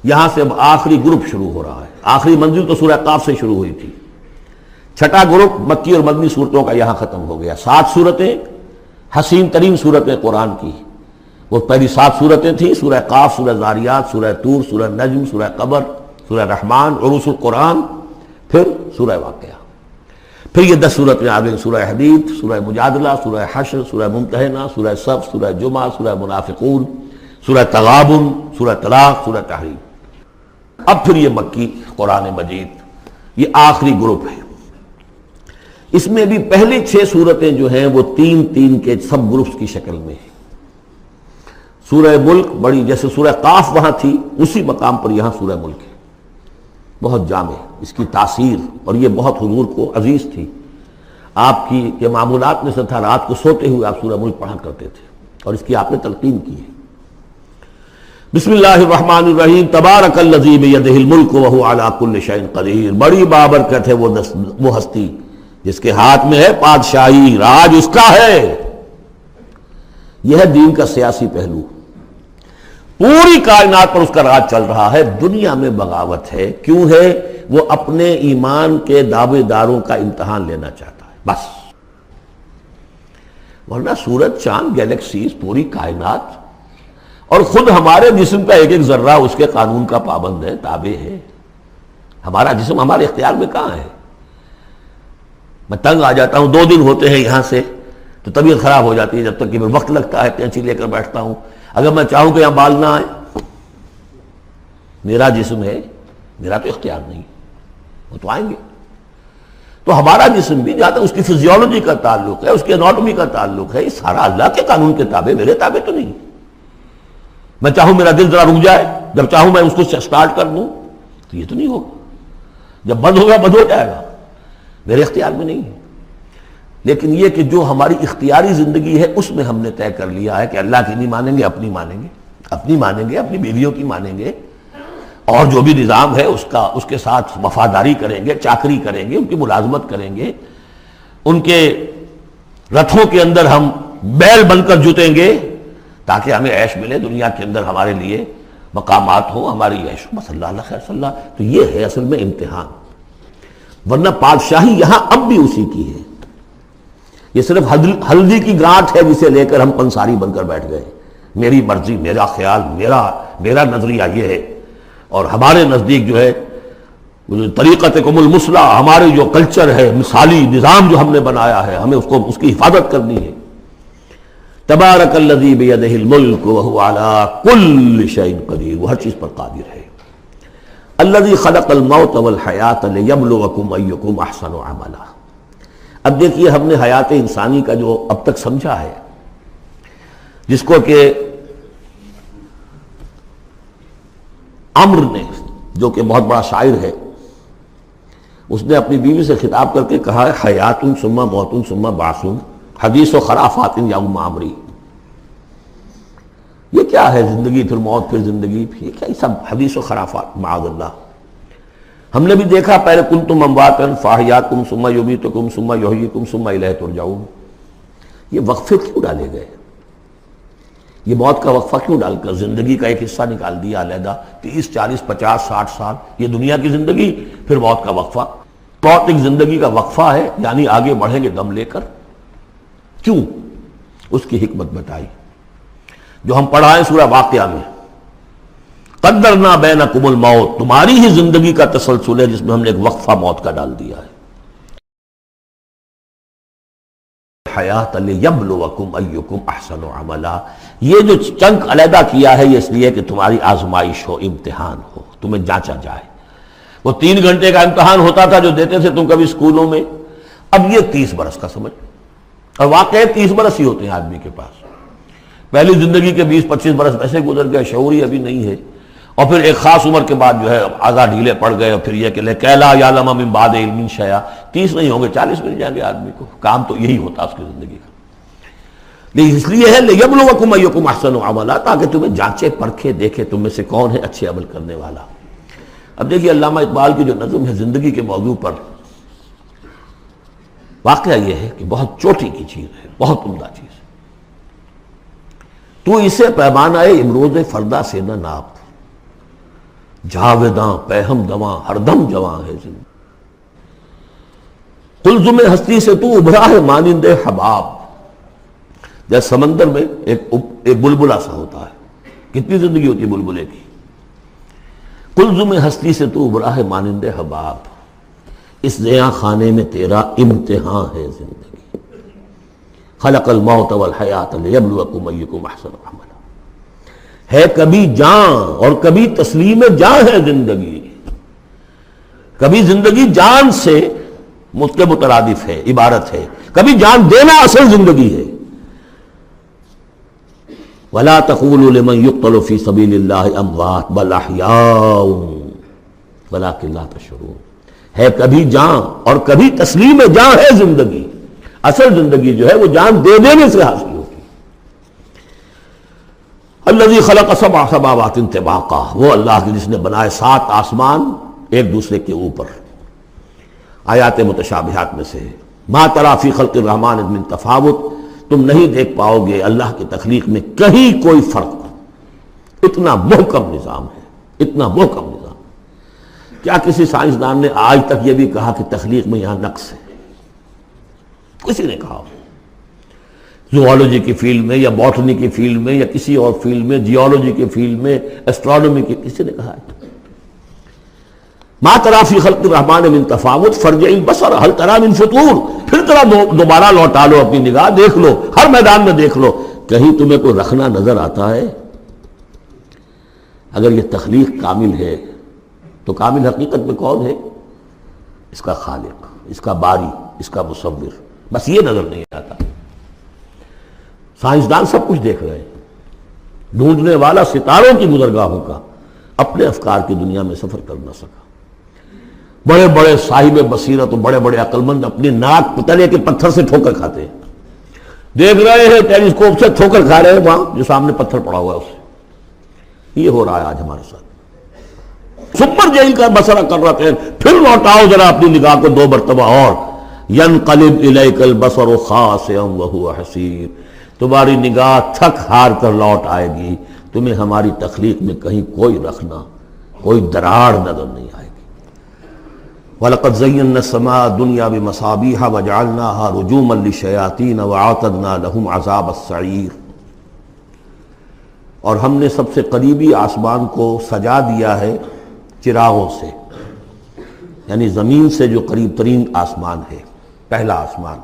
یہاں سے اب آخری گروپ شروع ہو رہا ہے. آخری منزل تو سورہ قاف سے شروع ہوئی تھی. چھٹا گروپ مکی اور مدنی صورتوں کا یہاں ختم ہو گیا. 7 صورتیں حسین ترین صورتیں قرآن کی. وہ پہلی 7 صورتیں تھیں: سورہ قاف، سورہ ذاریات، سورہ طور، سورہ نجم، سورہ قمر، سورہ رحمان، عروس القرآن، پھر سورہ واقعہ. پھر یہ 10 صورتیں آ گئیں: سورہ حدید، سورہ مجادلہ، سورہ حشر، سورہ ممتحنہ، سورہ صف، سورہ جمعہ، سورہ منافقون، سورہ تغابن، سورہ طلاق، سورہ تحریم. اب پھر یہ مکی قرآن مجید، یہ آخری گروپ ہے. اس میں بھی پہلی 6 صورتیں جو ہیں وہ 3 کے سب گروپس کی شکل میں ہیں. سورہ ملک بڑی، جیسے سورہ قاف وہاں تھی اسی مقام پر یہاں سورہ ملک ہے. بہت جامع اس کی تاثیر، اور یہ بہت حضور کو عزیز تھی. آپ کی یہ معمولات میں سے تھا، رات کو سوتے ہوئے آپ سورہ ملک پڑھا کرتے تھے، اور اس کی آپ نے تلقین کی ہے. بسم اللہ الرحمن الرحیم. تبارک الذی بیدہ الملک وہو علی کل شیء قدیر. بڑی بابرکت ہے وہ ہستی جس کے ہاتھ میں ہے بادشاہی، راج اس کا ہے. یہ ہے دین کا سیاسی پہلو. پوری کائنات پر اس کا راج چل رہا ہے. دنیا میں بغاوت ہے. کیوں ہے؟ وہ اپنے ایمان کے دعوے داروں کا امتحان لینا چاہتا ہے بس. ورنہ سورج، چاند، گیلیکسیز، پوری کائنات اور خود ہمارے جسم کا ایک ذرہ اس کے قانون کا پابند ہے، تابع ہے. ہمارا جسم ہمارے اختیار میں کہاں ہے؟ میں تنگ آ جاتا ہوں، 2 دن ہوتے ہیں یہاں سے تو طبیعت خراب ہو جاتی ہے، جب تک کہ وقت لگتا ہے کینچی لے کر بیٹھتا ہوں. اگر میں چاہوں کہ یہاں بال نہ آئے، میرا جسم ہے، میرا تو اختیار نہیں، وہ تو آئیں گے. تو ہمارا جسم بھی جہاں تک اس کی فزیولوجی کا تعلق ہے، اس کی اناٹومی کا تعلق ہے، یہ سارا اللہ کے قانون کے تابع، میرے تابع تو نہیں. میں چاہوں میرا دل ذرا رک جائے، جب چاہوں میں اس کو سٹارٹ کر دوں تو یہ تو نہیں ہوگا. جب بند ہوگا بند ہو جائے گا، میرے اختیار میں نہیں ہے. لیکن یہ کہ جو ہماری اختیاری زندگی ہے اس میں ہم نے طے کر لیا ہے کہ اللہ کی نہیں مانیں گے، اپنی مانیں گے، اپنی مانیں گے، اپنی بیویوں کی مانیں گے، اور جو بھی نظام ہے اس کے ساتھ وفاداری کریں گے، چاکری کریں گے، ان کی ملازمت کریں گے، ان کے رتھوں کے اندر ہم بیل بن کر جتیں گے تاکہ ہمیں عیش ملے، دنیا کے اندر ہمارے لیے مقامات ہوں، ہماری عیش ہو. بس اللہ خیر صلی اللہ. تو یہ ہے اصل میں امتحان. ورنہ بادشاہی یہاں اب بھی اسی کی ہے. یہ صرف ہلدی کی گانٹھ ہے جسے لے کر ہم پنساری بن کر بیٹھ گئے. میری مرضی، میرا خیال، میرا نظریہ یہ ہے. اور ہمارے نزدیک جو ہے طریقتکم المثلی، ہمارے جو کلچر ہے، مثالی نظام جو ہم نے بنایا ہے، ہمیں اس کی حفاظت کرنی ہے. تبارک الذی بیدہ الملک وہو علی کل شیء قدیر. وہ ہر چیز پر قادر ہے. الذی خلق الموت والحیات لیبلوکم ایکم احسن عملا. اب دیکھیے ہم نے حیات انسانی کا جو اب تک سمجھا ہے، جس کو کہ عمر نے، جو کہ بہت بڑا شاعر ہے، اس نے اپنی بیوی سے خطاب کر کے کہا ہے حیات ثم موت ثم بعث حدیث و خرافات یوم عمری. یہ کیا ہے؟ زندگی پھر موت پھر زندگی، یہ کیا سب حدیث و خرافات معاذ اللہ. ہم نے بھی دیکھا پہلے کنتم امواتا فاحیاکم ثم یمیتکم ثم یحییکم ثم الیہ ترجعون. یہ وقفے کیوں ڈالے گئے؟ یہ موت کا وقفہ کیوں ڈال کر زندگی کا ایک حصہ نکال دیا علیحدہ؟ 30 40 50 60 سال یہ دنیا کی زندگی، پھر موت کا وقفہ. موت ایک زندگی کا وقفہ ہے، یعنی آگے بڑھیں گے دم لے کر. کیوں؟ اس کی حکمت بتائی جو ہم پڑھائیں سورہ واقعہ میں. قدرنا بینکم الموت، تمہاری ہی زندگی کا تسلسل ہے جس میں ہم نے ایک وقفہ موت کا ڈال دیا ہے. حیات لیبلوکم ایکم احسن عملا. یہ جو چنک علیحدہ کیا ہے یہ اس لیے کہ تمہاری آزمائش ہو، امتحان ہو، تمہیں جانچا جائے. وہ 3 گھنٹے کا امتحان ہوتا تھا جو دیتے تھے تم کبھی اسکولوں میں، اب یہ 30 برس کا سمجھ. اور واقعی 30 برس ہی ہوتے ہیں آدمی کے پاس. پہلی زندگی کے 20 25 برس ویسے گزر گئے، شعور ہی ابھی نہیں ہے. اور پھر ایک خاص عمر کے بعد جو ہے اعضاء ڈھیلے پڑ گئے، اور پھر یہ کہ لکیٰ لا یعلم من بعد علم شیئا. 30 نہیں ہوں گے 40 مل جائیں گے آدمی کو. کام تو یہی ہوتا اس کی زندگی کا. لیکن اس لیے ہے لیبلوکم ایکم احسن عملا، تاکہ تمہیں جانچے پرکھے دیکھے تم میں سے کون ہے اچھے عمل کرنے والا. اب دیکھیے علامہ اقبال کی جو نظم ہے زندگی کے موضوع پر، واقعہ یہ ہے کہ بہت چوٹی کی چیز ہے، بہت عمدہ چیز ہے. تو اسے پیمانہ امروز فردہ سے نہ ناپ، جاویداں پہم دواں ہر دم جواں ہے زندگی. قلزم ہستی سے تو ابھرا ہے مانند حباب. جیسے سمندر میں ایک بلبلا سا ہوتا ہے. کتنی زندگی ہوتی ہے بلبلے کی. قلزم ہستی سے تو ابھرا ہے مانند حباب. اس زیاں خانے میں تیرا امتحان ہے زندگی. خلق الموت والحیات لیبلوکم ایکم احسن عملا. ہے کبھی جان اور کبھی تسلیم جان ہے زندگی. کبھی زندگی جان سے مترادف ہے، عبارت ہے. کبھی جان دینا اصل زندگی ہے. وَلَا تَقُولُوا لِمَنْ يُقْتَلُ فِي سَبِيلِ اللَّهِ أَمْوَاتٌ بَلْ أَحْيَاءٌ وَلَكِنْ لَا تَشْعُرُونَ. ہے کبھی جان اور کبھی تسلیم جان ہے زندگی. اصل زندگی جو ہے وہ جان دے دینے سے حاصل ہوتی. الذی خلق سبع سماوات طباقا. وہ اللہ کی جس نے بنائے 7 آسمان ایک دوسرے کے اوپر. آیات متشابہات میں سے ہے. ما تری فی خلق الرحمن من تفاوت. تم نہیں دیکھ پاؤ گے اللہ کی تخلیق میں کہیں کوئی فرق. اتنا محکم نظام ہے، اتنا محکم نظام. کیا کسی سائنسدان نے آج تک یہ بھی کہا کہ تخلیق میں یہاں نقص ہے؟ کسی نے کہا؟ زوالوجی کی فیلڈ میں یا باٹنی کی فیلڈ میں یا کسی اور فیلڈ میں، جیولوجی کی فیلڈ میں، ایسٹرونومی کی، کسی نے کہا ہے؟ ما تری فی خلق الرحمن من تفاوت فارجع البصر هل تری من فطور. پھر ذرا دوبارہ لوٹا لو اپنی نگاہ، دیکھ لو، ہر میدان میں دیکھ لو، کہیں تمہیں کوئی رکھنا نظر آتا ہے؟ اگر یہ تخلیق کامل ہے تو کامل حقیقت میں کون ہے؟ اس کا خالق، اس کا باری، اس کا مصور. بس یہ نظر نہیں آتا. سائنسدان سب کچھ دیکھ رہے ہیں. ڈھونڈنے والا ستاروں کی گزرگاہوں کا اپنے افکار کی دنیا میں سفر کر نہ سکا. بڑے بڑے صاحب بصیرت و بڑے بڑے عقل مند اپنی ناک تلے کے پتھر سے ٹھوکر کھاتے ہیں. دیکھ رہے ہیں ٹیلیسکوپ سے ٹھوکر کھا رہے ہیں وہاں جو سامنے پتھر پڑا ہوا ہے اس سے. یہ ہو رہا ہے آج ہمارے ساتھ. سپر جیل کا بسرا کر رہے ہیں. پھر لوٹاؤ ذرا اپنی نگاہ کو 2 مرتبہ اور. ینقلب الیک البصر خاسئا وہو حسیر. تمہاری نگاہ تھک ہار کر لوٹ آئے گی. تمہیں ہماری تخلیق میں کہیں کوئی رکھنا، کوئی دراڑ نظر نہیں آئے گی. وَلَقَدْ زَيَّنَّا السَّمَاءَ الدُّنْيَا بِمَصَابِيحَ وَجَعَلْنَاهَا رُجُومًا لِلشَّيَاطِينَ وَأَعْتَدْنَا لَهُمْ عَذَابَ السَّعِيرِ. اور ہم نے سب سے قریبی آسمان کو سجا دیا ہے چراغوں سے، یعنی زمین سے جو قریب ترین آسمان ہے، پہلا آسمان.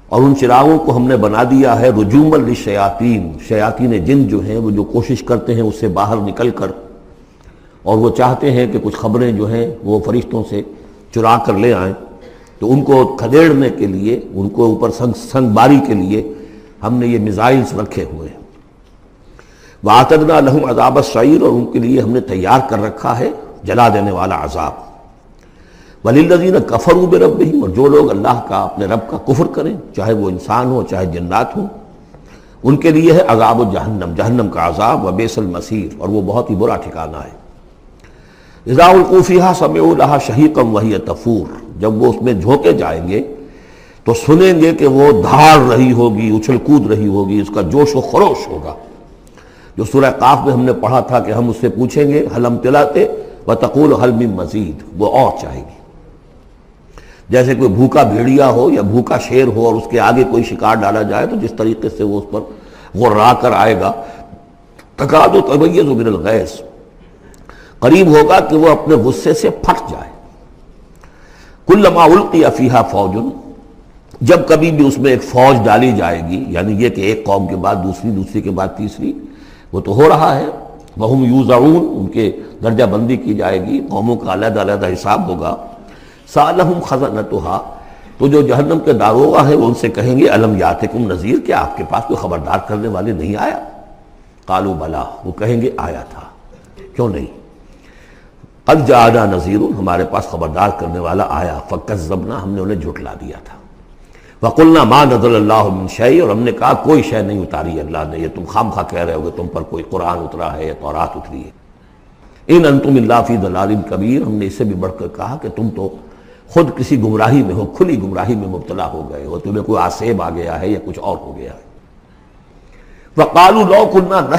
اور ان چراغوں کو ہم نے بنا دیا ہے رجومًا للشیاطین. شیاطین جن جو ہیں وہ جو کوشش کرتے ہیں اس سے باہر نکل کر، اور وہ چاہتے ہیں کہ کچھ خبریں جو ہیں وہ فرشتوں سے چرا کر لے آئیں، تو ان کو کھدیڑنے کے لیے، ان کو اوپر سنگ باری کے لیے ہم نے یہ میزائلز رکھے ہوئے ہیں. وَأَعْتَدْنَا لَهُمْ عَذَابَ السَّعِيرِ. اور ان کے لیے ہم نے تیار کر رکھا ہے جلا دینے والا عذاب. وَلِلَّذِينَ كَفَرُوا بِرَبِّهِمْ. اور جو لوگ اللہ کا، اپنے رب کا کفر کریں، چاہے وہ انسان ہو چاہے جنات ہوں، ان کے لیے ہے عذاب جہنم، جہنم کا عذاب. وَبِئْسَ الْمَصِيرُ. اور وہ بہت ہی برا ٹھکانہ ہے. اذا القوا فیہا سمعوا لہا شہیقا وہی تفور. جب وہ اس میں جھونکے جائیں گے تو سنیں گے کہ وہ دھاڑ رہی ہوگی، اچھل کود رہی ہوگی، اس کا جوش و خروش ہوگا. جو سورہ قاف میں ہم نے پڑھا تھا کہ ہم اس سے پوچھیں گے حل امتلأت وتقول حل من مزید. وہ اور چاہے گی. جیسے کوئی بھوکا بھیڑیا ہو یا بھوکا شیر ہو اور اس کے آگے کوئی شکار ڈالا جائے تو جس طریقے سے وہ اس پر غرا کر آئے گا، تکاد تمیز من الغیظ، قریب ہوگا کہ وہ اپنے غصے سے پھٹ جائے. کلما القی فیہا فوج. جب کبھی بھی اس میں ایک فوج ڈالی جائے گی، یعنی یہ کہ ایک قوم کے بعد دوسری، دوسری کے بعد تیسری، وہ تو ہو رہا ہے. وہم یوزعون. ان کے درجہ بندی کی جائے گی، قوموں کا علیحدہ علیحدہ حساب ہوگا. سألہم خزنتہا. تو جو جہنم کے داروغہ ہیں وہ ان سے کہیں گے الم یاتکم نذیر. کیا آپ کے پاس کوئی خبردار کرنے والے نہیں آیا؟ قالوا بلا. وہ کہیں گے آیا تھا. کیوں نہیں؟ قد جاءنا نذیر. ہمارے پاس خبردار کرنے والا آیا. فکذبنا. ہم نے انہیں جھٹلا دیا تھا. وقلنا ما نزل اللہ من شیء. اور ہم نے کہا کوئی شے نہیں اتاری اللہ نے، یہ تم خام خواہ کہہ رہے ہو کہ تم پر کوئی قرآن اترا ہے یا تورات اتری ہے. ان انتم الا فی ضلال کبیر. ہم نے اس سے بھی بڑھ کر کہا کہ تم تو خود کسی گمراہی میں ہو، کھلی گمراہی میں مبتلا ہو گئے ہو، تمہیں کوئی آسیب آ گیا ہے یا کچھ اور ہو گیا ہے. وقالوا لو كنا